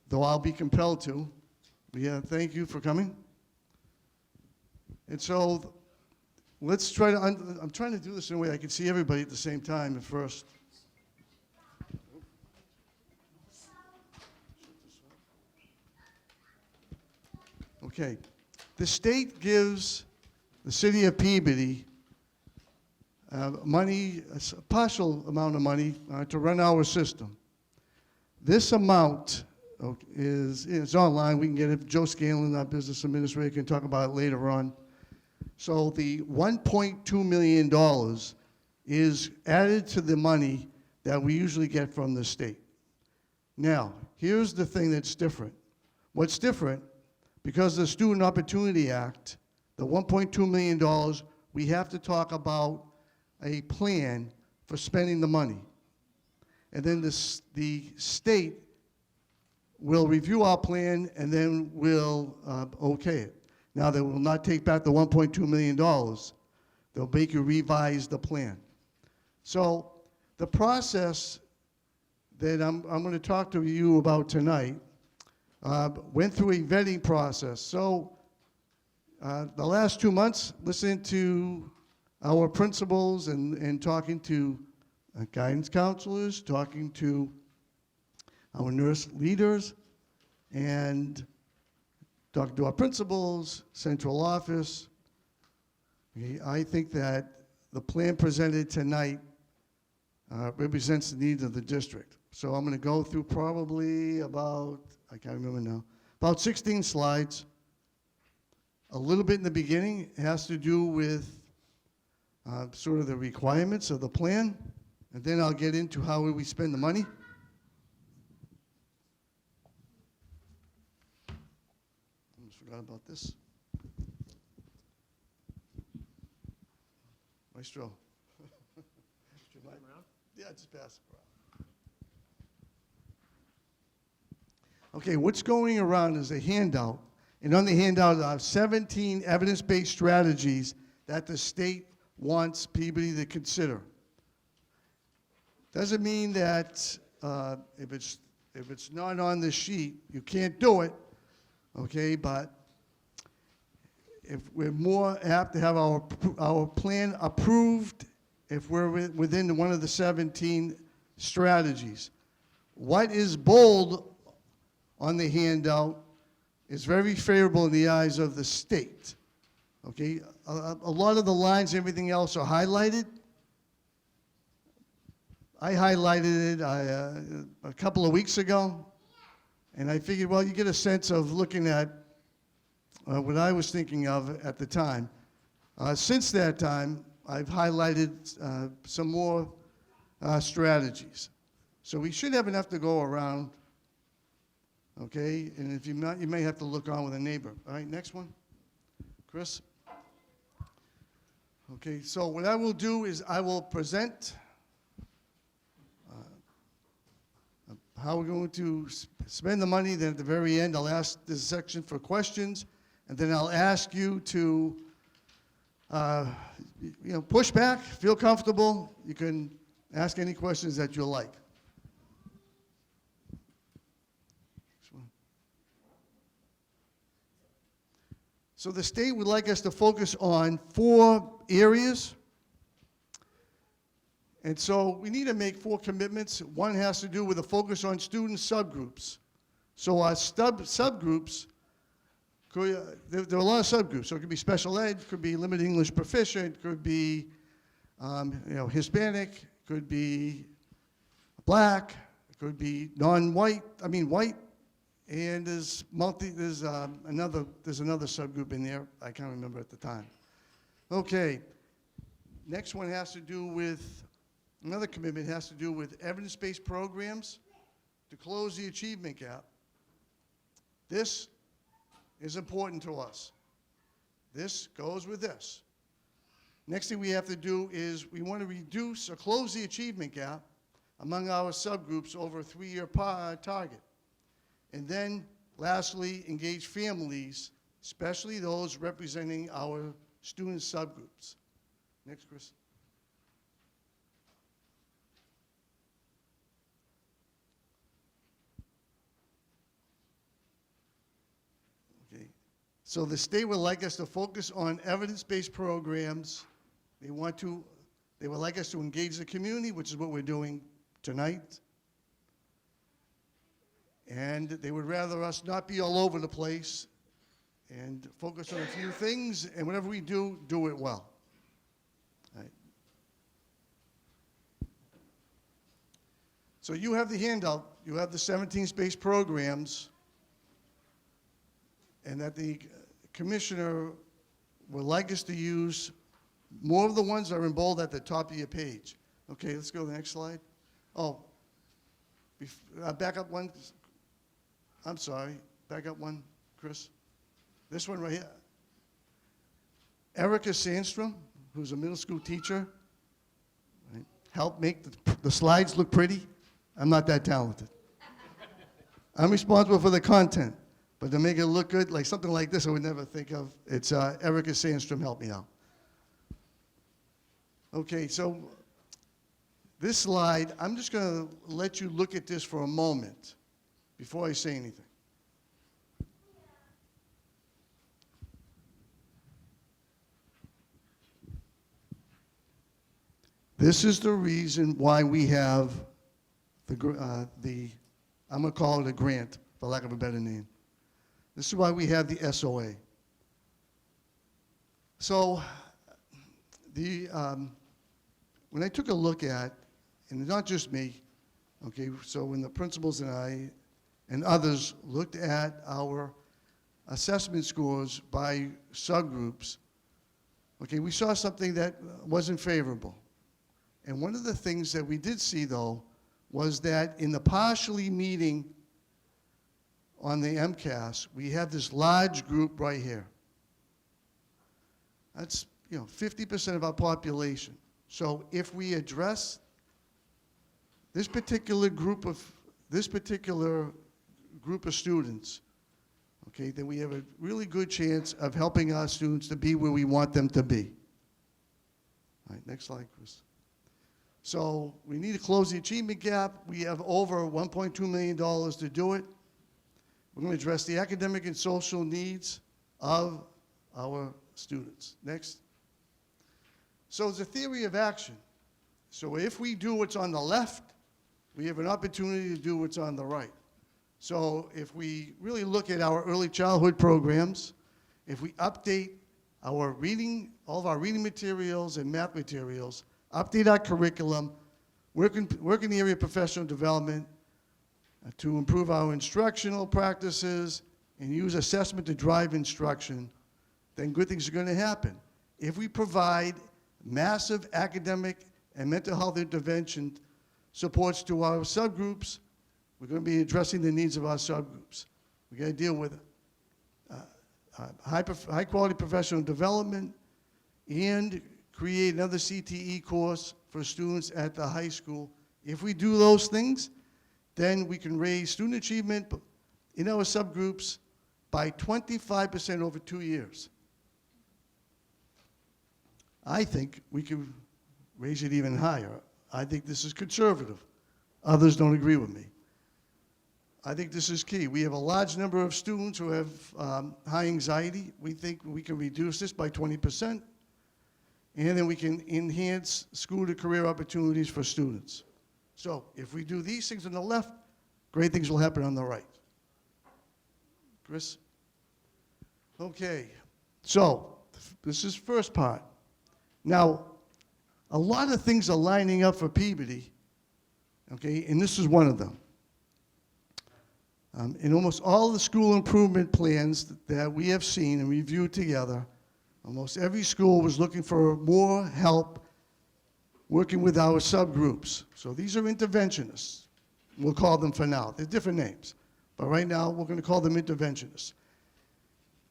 though I'll be compelled to. Thank you for coming. And so let's try to, I'm trying to do this in a way I can see everybody at the same time at first. Okay. The state gives the city of Peabody money, a partial amount of money to run our system. This amount is online. We can get it. Joe Scanlon, our business administrator, can talk about it later on. So the $1.2 million is added to the money that we usually get from the state. Now, here's the thing that's different. What's different, because of the Student Opportunity Act, the $1.2 million, we have to talk about a plan for spending the money. And then the state will review our plan and then will okay it. Now, they will not take back the $1.2 million. They'll make you revise the plan. So the process that I'm going to talk to you about tonight went through a vetting process. So the last 2 months, listening to our principals and talking to guidance counselors, talking to our nurse leaders, and talking to our principals, central office. I think that the plan presented tonight represents the needs of the district. So I'm going to go through probably about, I can't remember now, about 16 slides. A little bit in the beginning has to do with sort of the requirements of the plan, and then I'll get into how we spend the money. Almost forgot about this. Maestro. Yeah, just pass it around. Okay, what's going around is a handout, and on the handout are 17 evidence-based strategies that the state wants Peabody to consider. Doesn't mean that if it's not on the sheet, you can't do it, okay? But if we're more apt to have our plan approved if we're within one of the 17 strategies. What is bold on the handout is very favorable in the eyes of the state. Okay, a lot of the lines, everything else are highlighted. I highlighted it a couple of weeks ago, and I figured, well, you get a sense of looking at what I was thinking of at the time. Since that time, I've highlighted some more strategies. So we should have enough to go around, okay? And if you're not, you may have to look on with a neighbor. All right, next one. Chris? Okay, so what I will do is I will present how we're going to spend the money. Then at the very end, I'll ask this section for questions, and then I'll ask you to push back, feel comfortable. You can ask any questions that you like. So the state would like us to focus on 4 areas. And so we need to make 4 commitments. One has to do with a focus on student subgroups. So our subgroups, there are a lot of subgroups. So it could be special ed, could be limited English proficient, could be Hispanic, could be black, could be non-white, white, and there's another subgroup in there. I can't remember at the time. Okay, next one has to do with, another commitment has to do with evidence-based programs to close the achievement gap. This is important to us. This goes with this. Next thing we have to do is we want to reduce or close the achievement gap among our subgroups over a 3-year target. And then, lastly, engage families, especially those representing our student subgroups. Next, Chris. So the state would like us to focus on evidence-based programs. They would like us to engage the community, which is what we're doing tonight. And they would rather us not be all over the place and focus on a few things, and whatever we do, do it well. All right. So you have the handout. You have the 17 space programs, and that the commissioner would like us to use more of the ones that are in bold at the top of your page. Okay, let's go to the next slide. Oh, back up one. I'm sorry, back up one, Chris. This one right here. Erica Sandstrom, who's a middle school teacher, right, helped make the slides look pretty. I'm not that talented. I'm responsible for the content, but to make it look good, like something like this I would never think of. It's Erica Sandstrom helped me out. Okay, so this slide, I'm just going to let you look at this for a moment before I say anything. This is the reason why we have I'm going to call it a grant, for lack of a better name. This is why we have the SOA. So when I took a look at, and not just me, okay, so when the principals and I and others looked at our assessment scores by subgroups, okay, we saw something that wasn't favorable. And one of the things that we did see, though, was that in the partially meeting on the MCAS, we have this large group right here. That's 50% of our population. So if we address this particular group of students, okay, then we have a really good chance of helping our students to be where we want them to be. All right, next slide, Chris. So we need to close the achievement gap. We have over $1.2 million to do it. We're going to address the academic and social needs of our students. Next. So it's a theory of action. So if we do what's on the left, we have an opportunity to do what's on the right. So if we really look at our early childhood programs, if we update our reading, all of our reading materials and math materials, update our curriculum, work in the area of professional development to improve our instructional practices and use assessment to drive instruction, then good things are going to happen. If we provide massive academic and mental health intervention supports to our subgroups, we're going to be addressing the needs of our subgroups. We're going to deal with high quality professional development and create another CTE course for students at the high school. If we do those things, then we can raise student achievement in our subgroups by 25% over 2 years. I think we could raise it even higher. I think this is conservative. Others don't agree with me. I think this is key. We have a large number of students who have high anxiety. We think we can reduce this by 20%, and then we can enhance school to career opportunities for students. So if we do these things on the left, great things will happen on the right. Chris? Okay, so this is first part. Now, a lot of things are lining up for Peabody, okay, and this is one of them. In almost all the school improvement plans that we have seen and reviewed together, almost every school was looking for more help working with our subgroups. So these are interventionists. We'll call them for now. They're different names. But right now, we're going to call them interventionists.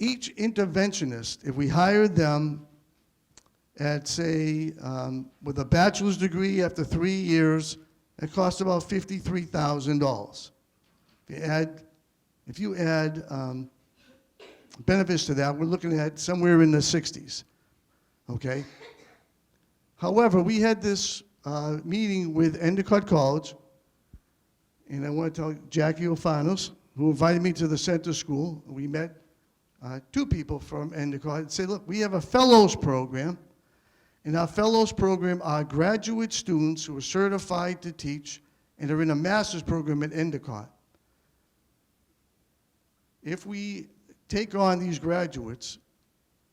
Each interventionist, if we hired them at, say, with a bachelor's degree after 3 years, it costs about $53,000. If you add benefits to that, we're looking at somewhere in the 60s, okay? However, we had this meeting with Endicott College, and I want to tell Jackie Alfanos, who invited me to the center school. We met two people from Endicott and say, look, we have a fellows program. In our fellows program are graduate students who are certified to teach and are in a master's program at Endicott. If we take on these graduates,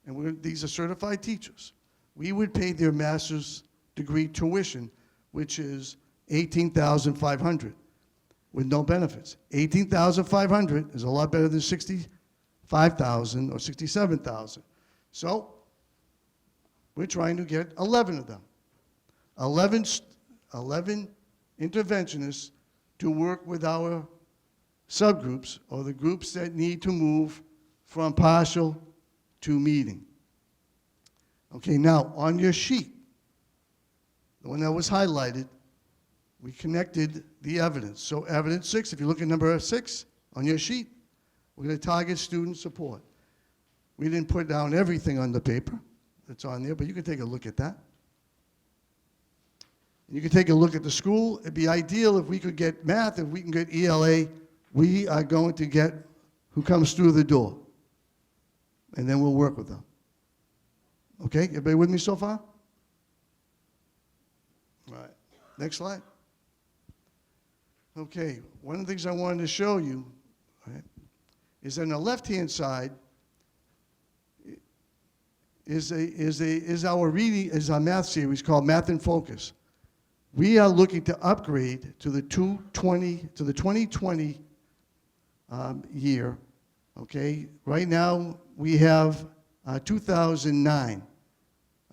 and these are certified teachers, we would pay their master's degree tuition, which is $18,500 with no benefits. $18,500 is a lot better than $65,000 or $67,000. So we're trying to get 11 of them. 11 interventionists to work with our subgroups or the groups that need to move from partial to meeting. Okay, now on your sheet, the one that was highlighted, we connected the evidence. So evidence 6, if you look at number 6 on your sheet, we're going to target student support. We didn't put down everything on the paper that's on there, but you can take a look at that. You can take a look at the school. It'd be ideal if we could get math, if we can get ELA, we are going to get who comes through the door. And then we'll work with them. Okay, everybody with me so far? All right, next slide. Okay, one of the things I wanted to show you, right, is on the left-hand side is our math series called Math in Focus. We are looking to upgrade to the 2020 year. Okay, right now we have 2009.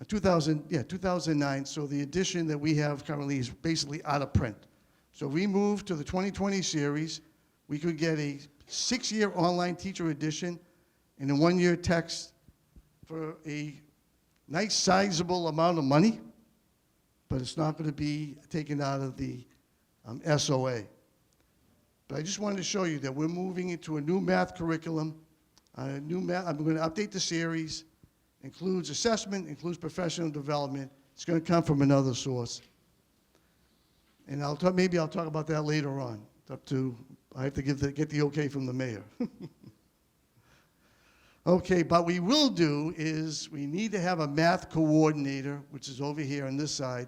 2009, so the edition that we have currently is basically out of print. So we move to the 2020 series, we could get a 6-year online teacher edition and a 1-year text for a nice sizable amount of money, but it's not going to be taken out of the SOA. But I just wanted to show you that we're moving into a new math curriculum. I'm going to update the series. Includes assessment, includes professional development. It's going to come from another source. And maybe I'll talk about that later on. It's up to, I have to get the okay from the mayor. Okay, but we will do is we need to have a math coordinator, which is over here on this side.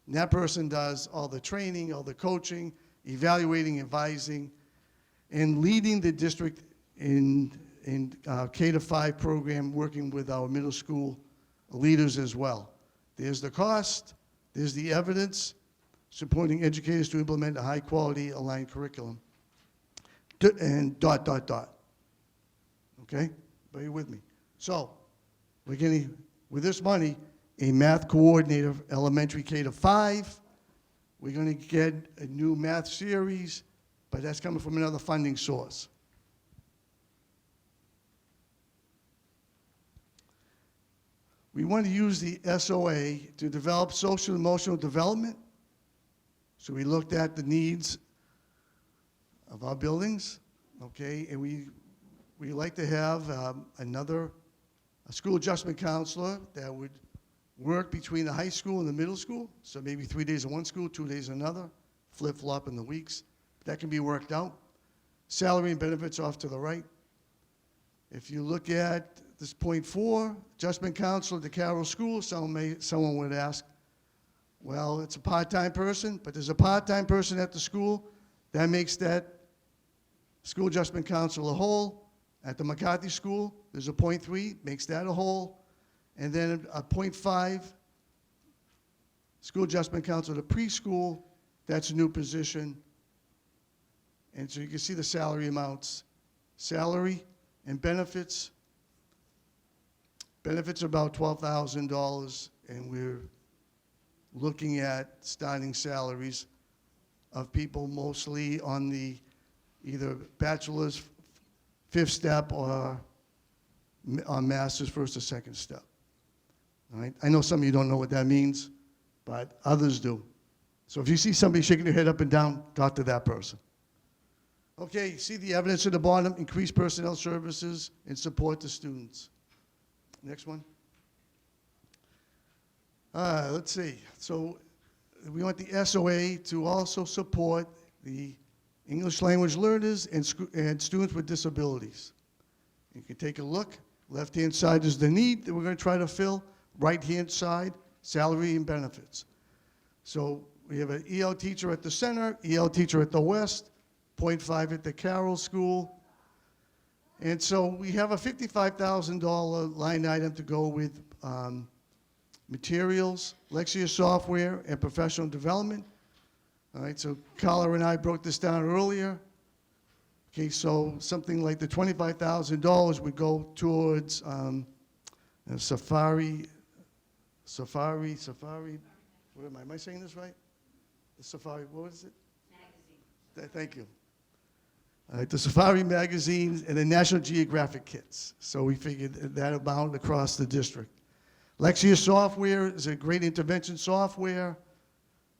And that person does all the training, all the coaching, evaluating, advising, and leading the district in K-5 program, working with our middle school leaders as well. There's the cost, there's the evidence, supporting educators to implement a high-quality aligned curriculum, and ... Okay, are you with me? So, we're getting, with this money, a math coordinator, elementary K-5. We're going to get a new math series, but that's coming from another funding source. We want to use the SOA to develop social and emotional development. So we looked at the needs of our buildings, okay, and we like to have a school adjustment counselor that would work between the high school and the middle school. So maybe 3 days in one school, 2 days in another, flip-flop in the weeks. That can be worked out. Salary and benefits off to the right. If you look at this point 4, adjustment counselor at the Carroll School, someone would ask, well, it's a part-time person, but there's a part-time person at the school. That makes that school adjustment counselor a whole. At the McCarthy School, there's a point 3, makes that a whole. And then a point 5, school adjustment counselor at the preschool, that's a new position. And so you can see the salary amounts. Salary and benefits. Benefits are about $12,000, and we're looking at starting salaries of people mostly on the either bachelor's 5th step or on master's 1st or 2nd step. All right? I know some of you don't know what that means, but others do. So if you see somebody shaking their head up and down, talk to that person. Okay, see the evidence at the bottom, increase personnel services and support to students. Next one. Let's see. So we want the SOA to also support the English language learners and students with disabilities. You can take a look. Left-hand side is the need that we're going to try to fill. Right-hand side, salary and benefits. So we have an EL teacher at the center, EL teacher at the west, 0.5 at the Carroll School. And so we have a $55,000 line item to go with materials, Lexia software, and professional development. All right, so Carla and I broke this down earlier. Okay, so something like the $25,000 would go towards Safari, what am I saying this right? The Safari, what is it? Magazine. Thank you. The Safari magazines and the National Geographic kits. So we figured that amount across the district. Lexia software is a great intervention software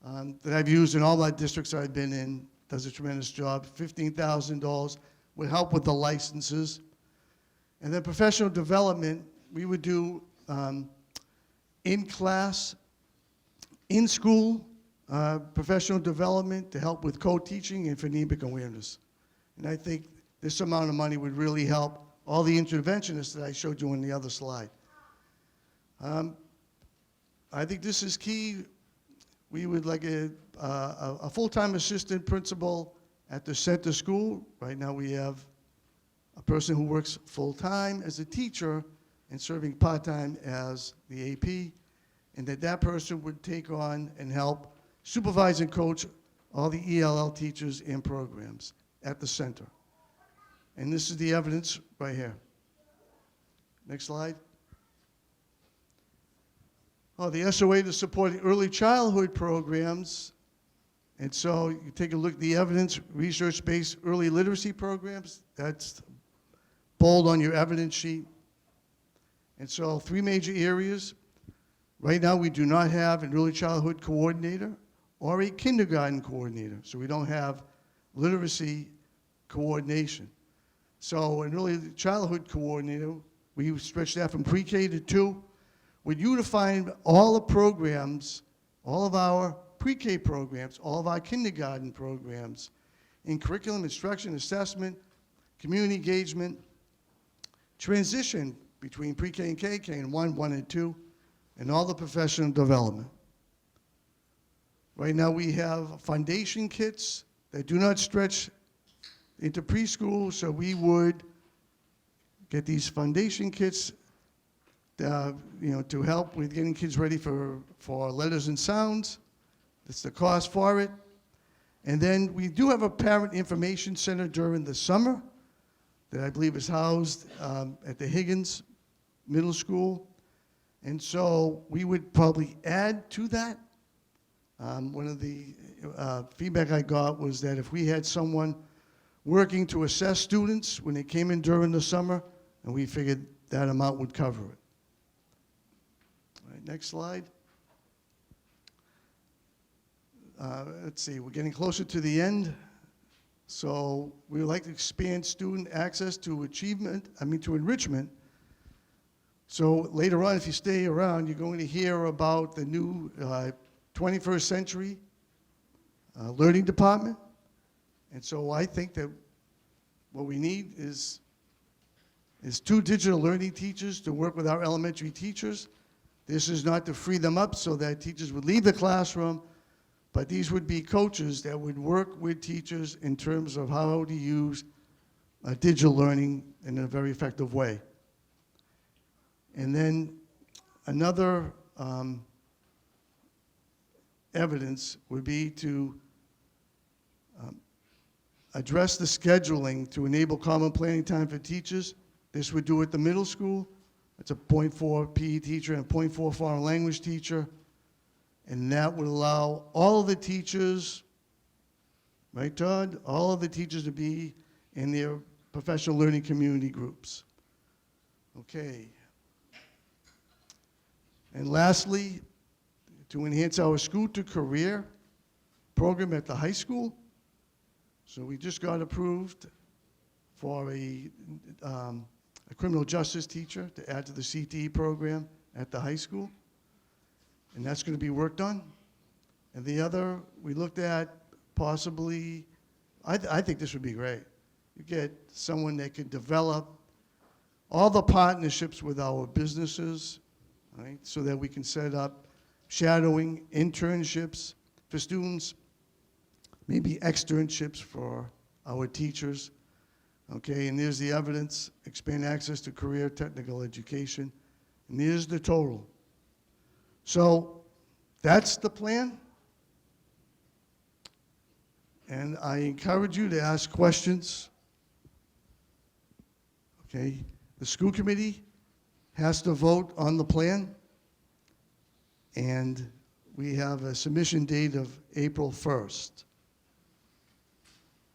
that I've used in all my districts I've been in. Does a tremendous job. $15,000 would help with the licenses. And then professional development, we would do in-class, in-school professional development to help with co-teaching and phonemic awareness. And I think this amount of money would really help all the interventionists that I showed you on the other slide. I think this is key. We would like a full-time assistant principal at the center school. Right now we have a person who works full-time as a teacher and serving part-time as the AP, and that person would take on and help supervise and coach all the ELL teachers and programs at the center. And this is the evidence right here. Next slide. Oh, the SOA to support early childhood programs. And so you take a look at the evidence, research-based early literacy programs. That's bold on your evidence sheet. And so 3 major areas. Right now, we do not have an early childhood coordinator or a kindergarten coordinator. So we don't have literacy coordination. So an early childhood coordinator, we stretched that from pre-K to 2. We're unifying all the programs, all of our pre-K programs, all of our kindergarten programs in curriculum, instruction, assessment, community engagement, transition between pre-K and K, K and 1, 1 and 2, and all the professional development. Right now we have foundation kits that do not stretch into preschool, so we would get these foundation kits to help with getting kids ready for letters and sounds. That's the cost for it. And then we do have a parent information center during the summer that I believe is housed at the Higgins Middle School. And so we would probably add to that. One of the feedback I got was that if we had someone working to assess students when they came in during the summer, and we figured that amount would cover it. All right, next slide. Let's see, we're getting closer to the end. So we would like to expand student access to enrichment. So later on, if you stay around, you're going to hear about the new 21st century learning department. And so I think that what we need is 2 digital learning teachers to work with our elementary teachers. This is not to free them up so that teachers would leave the classroom, but these would be coaches that would work with teachers in terms of how to use digital learning in a very effective way. And then another evidence would be to address the scheduling to enable common planning time for teachers. This would do at the middle school. It's a 0.4 PE teacher and a 0.4 foreign language teacher. And that would allow all of the teachers, right, Todd? All of the teachers to be in their professional learning community groups. Okay. And lastly, to enhance our school to career program at the high school. So we just got approved for a criminal justice teacher to add to the CTE program at the high school. And that's going to be worked on. And the other, we looked at possibly, I think this would be great. You get someone that could develop all the partnerships with our businesses, right, so that we can set up shadowing, internships for students, maybe externships for our teachers. Okay, and there's the evidence, expand access to career technical education, and there's the total. So that's the plan. And I encourage you to ask questions. Okay, the school committee has to vote on the plan, and we have a submission date of April 1st.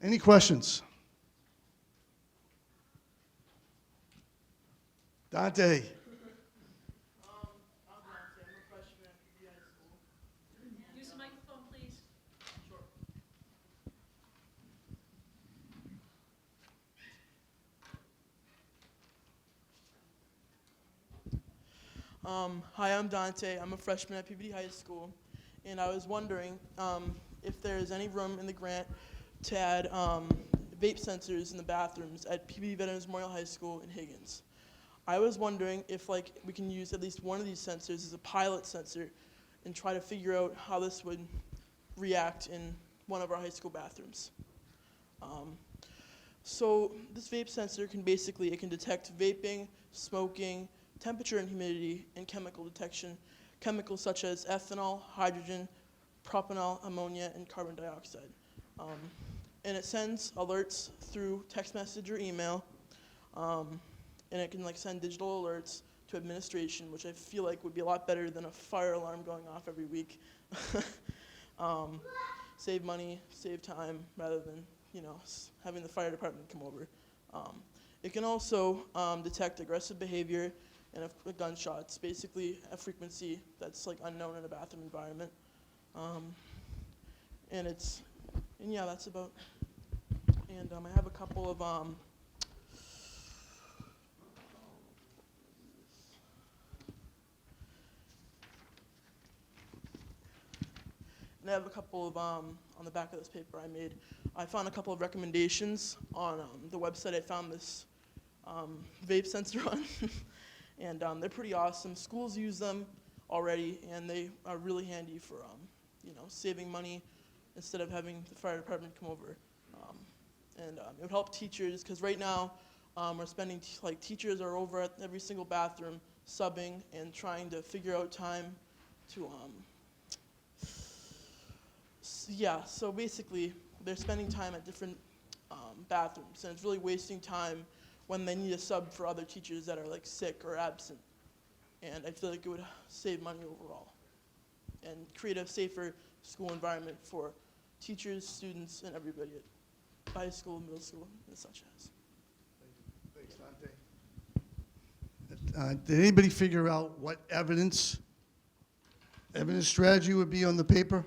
Any questions? Dante. I'm Dante. I'm a freshman at PeabodyTV School. Use the microphone, please. Sure. Hi, I'm Dante. I'm a freshman at Peabody High School, and I was wondering if there's any room in the grant to add vape sensors in the bathrooms at Peabody Veterans Memorial High School in Higgins. I was wondering if we can use at least one of these sensors as a pilot sensor and try to figure out how this would react in one of our high school bathrooms. So this vape sensor can it can detect vaping, smoking, temperature and humidity, and chemical detection. Chemicals such as ethanol, hydrogen, propanol, ammonia, and carbon dioxide. And it sends alerts through text message or email. And it can send digital alerts to administration, which I feel like would be a lot better than a fire alarm going off every week. Save money, save time, rather than having the fire department come over. It can also detect aggressive behavior and gunshots, basically a frequency that's unknown in a bathroom environment. And yeah, that's about. And I have a couple of And I have a couple of, on the back of this paper I found a couple of recommendations on the website I found this vape sensor on. And they're pretty awesome. Schools use them already, and they are really handy for, saving money instead of having the fire department come over. And it would help teachers, because right now we're spending, teachers are over at every single bathroom subbing and trying to figure out time to, so basically they're spending time at different bathrooms, and it's really wasting time when they need a sub for other teachers that are sick or absent. And I feel like it would save money overall and create a safer school environment for teachers, students, and everybody at high school, middle school, and such as. Thanks, Dante. Did anybody figure out what evidence strategy would be on the paper?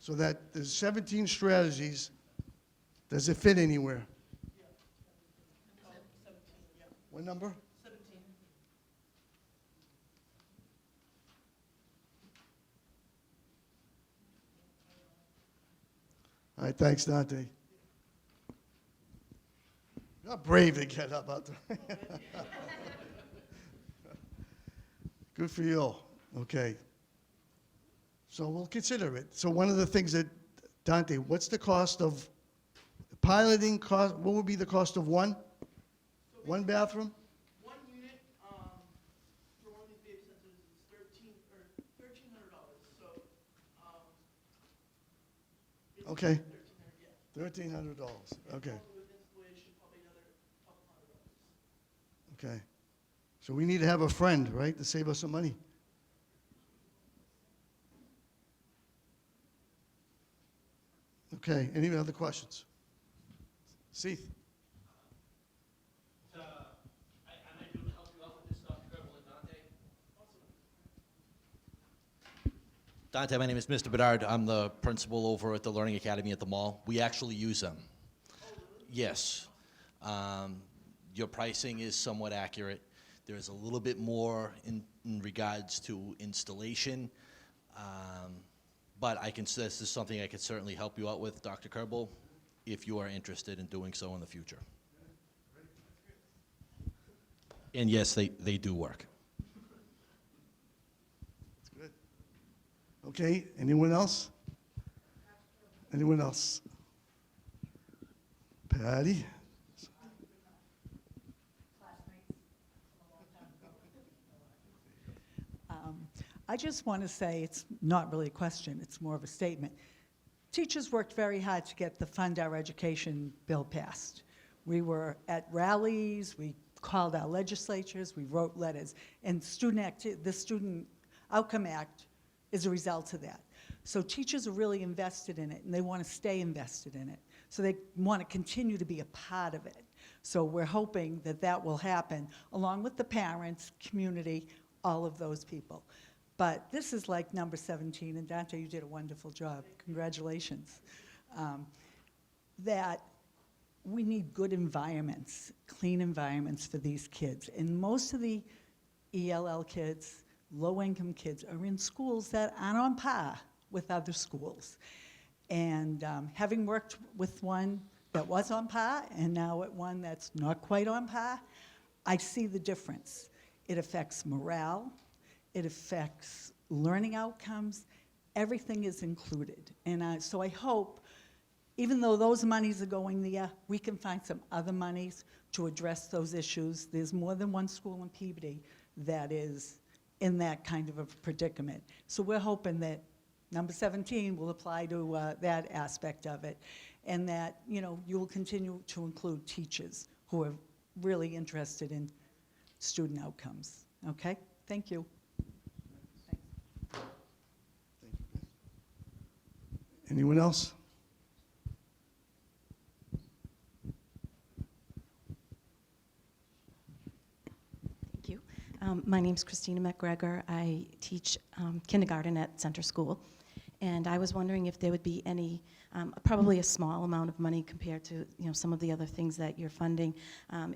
So that there's 17 strategies. Does it fit anywhere? Yeah. 17, yeah. What number? 17. All right, thanks, Dante. You're brave to get up out there. Good for you. Okay. So we'll consider it. So one of the things that, Dante, what's the cost of piloting cost? What would be the cost of one? So One bathroom? one unit for one of these vape sensors is $1,300. So Okay. $1,300, yeah. $1,300. Okay. With installation, probably another couple $100. Okay. So we need to have a friend, right, to save us some money. Okay. Any other questions? Seth? I might be able to help you out with this, Dr. Gerbil and Dante. Dante, my name is Mr. Bedard. I'm the principal over at the Learning Academy at the mall. We actually use them. Yes. Your pricing is somewhat accurate. There's a little bit more in regards to installation. But this is something I could certainly help you out with, Dr. Kerbel, if you are interested in doing so in the future. And yes, they do work. That's good. Okay, anyone else? Anyone else? Patty? I just want to say, it's not really a question, it's more of a statement. Teachers worked very hard to get the Fund Our Education bill passed. We were at rallies, we called our legislatures, we wrote letters, and the Student Outcome Act is a result of that. So teachers are really invested in it, and they want to stay invested in it. So they want to continue to be a part of it. So we're hoping that that will happen, along with the parents, community, all of those people. But this is like number 17, and Dante, you did a wonderful job. Congratulations. That we need good environments, clean environments for these kids. And most of the ELL kids, low-income kids, are in schools that aren't on par with other schools. And having worked with one that was on par and now at one that's not quite on par, I see the difference. It affects morale. It affects learning outcomes. Everything is included. And so I hope, even though those monies are going there, we can find some other monies to address those issues. There's more than one school in Peabody that is in that kind of a predicament. So we're hoping that number 17 will apply to that aspect of it, and that, you know, you will continue to include teachers who are really interested in student outcomes. Okay? Thank you. Anyone else? Thank you. My name's Christina McGregor. I teach kindergarten at Center School. And I was wondering if there would be any, probably a small amount of money compared to, you know, some of the other things that you're funding,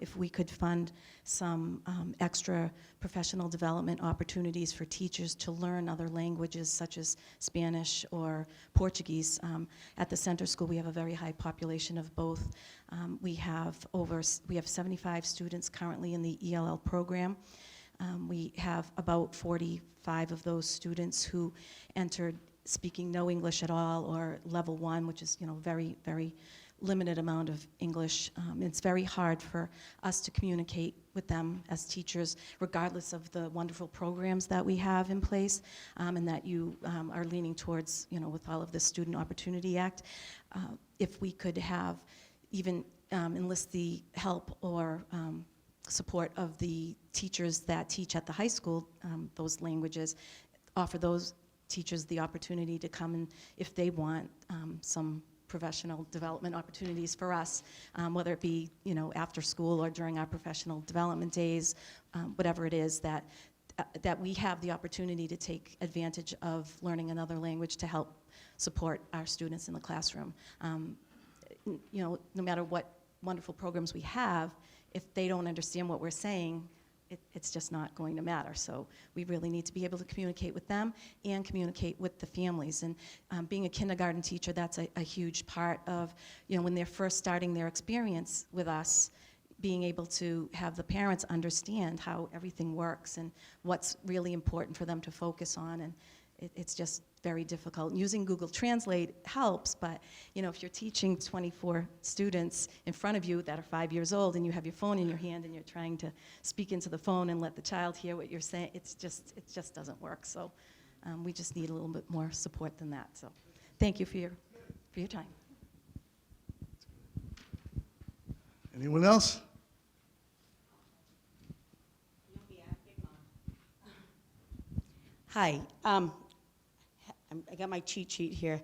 if we could fund some extra professional development opportunities for teachers to learn other languages such as Spanish or Portuguese. At the Center School, we have a very high population of both. We have 75 students currently in the ELL program. We have about 45 of those students who entered speaking no English at all, or level 1, which is, you know, very, very limited amount of English. It's very hard for us to communicate with them as teachers, regardless of the wonderful programs that we have in place, and that you are leaning towards, you know, with all of the Student Opportunity Act. If we could have even enlist the help or support of the teachers that teach at the high school those languages, offer those teachers the opportunity to come and, if they want, some professional development opportunities for us, whether it be, you know, after school or during our professional development days, whatever it is, that we have the opportunity to take advantage of learning another language to help support our students in the classroom. You know, no matter what wonderful programs we have, if they don't understand what we're saying, it's just not going to matter. So we really need to be able to communicate with them and communicate with the families. And being a kindergarten teacher, that's a huge part of, you know, when they're first starting their experience with us, being able to have the parents understand how everything works and what's really important for them to focus on. And it's just very difficult. Using Google Translate helps, but, you know, if you're teaching 24 students in front of you that are 5 years old and you have your phone in your hand and you're trying to speak into the phone and let the child hear what you're saying, it just doesn't work. So we just need a little bit more support than that. So thank you for your time. Anyone else? Hi. I got my cheat sheet here.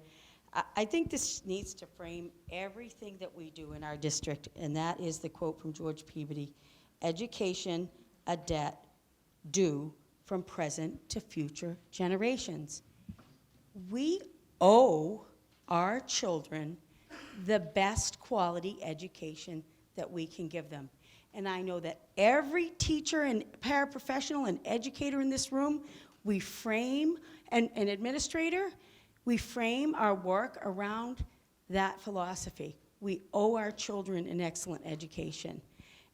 I think this needs to frame everything that we do in our district, and that is the quote from George Peabody: "Education, a debt due from present to future generations." We owe our children the best quality education that we can give them. And I know that every teacher and paraprofessional and educator in this room, we frame, and an administrator, we frame our work around that philosophy. We owe our children an excellent education.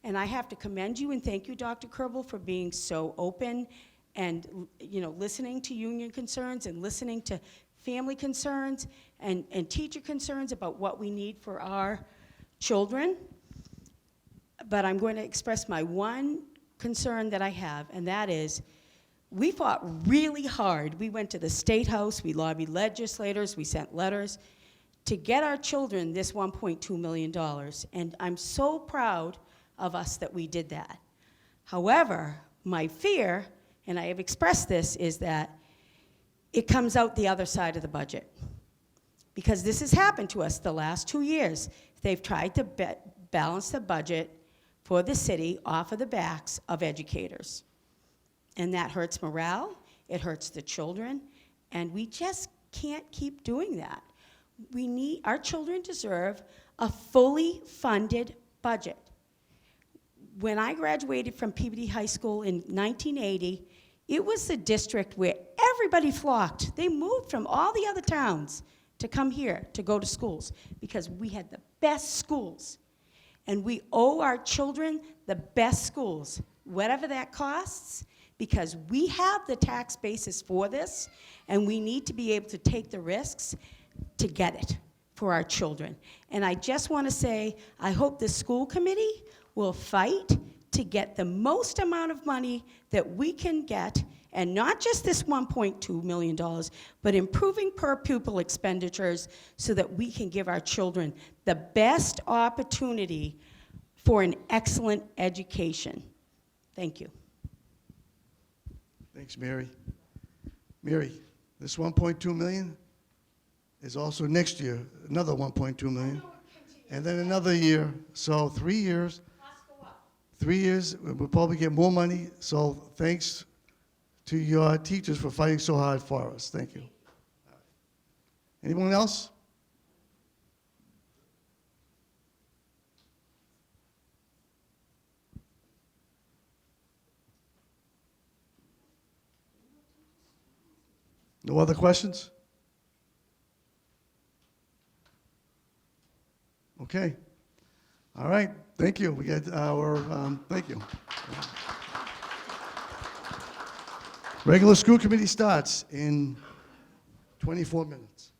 And I have to commend you and thank you, Dr. Kerbel, for being so open and, you know, listening to union concerns and listening to family concerns and teacher concerns about what we need for our children. But I'm going to express my one concern that I have, and that is, we fought really hard. We went to the State House, we lobbied legislators, we sent letters to get our children this $1.2 million. And I'm so proud of us that we did that. However, my fear, and I have expressed this, is that it comes out the other side of the budget. Because this has happened to us the last 2 years. They've tried to balance the budget for the city off of the backs of educators. And that hurts morale, it hurts the children, and we just can't keep doing that. Our children deserve a fully funded budget. When I graduated from Peabody High School in 1980, it was the district where everybody flocked. They moved from all the other towns to come here to go to schools because we had the best schools. And we owe our children the best schools, whatever that costs, because we have the tax basis for this, and we need to be able to take the risks to get it for our children. And I just want to say, I hope the school committee will fight to get the most amount of money that we can get, and not just this $1.2 million, but improving per pupil expenditures so that we can give our children the best opportunity for an excellent education. Thank you. Thanks, Mary. Mary, this 1.2 million is also next year, another 1.2 million. And then another year, so 3 years. 3 years, we'll probably get more money, so thanks to your teachers for fighting so hard for us. Thank you. Anyone else? No other questions? Okay. All right. Thank you. We got our, thank you. Regular school committee starts in 24 minutes.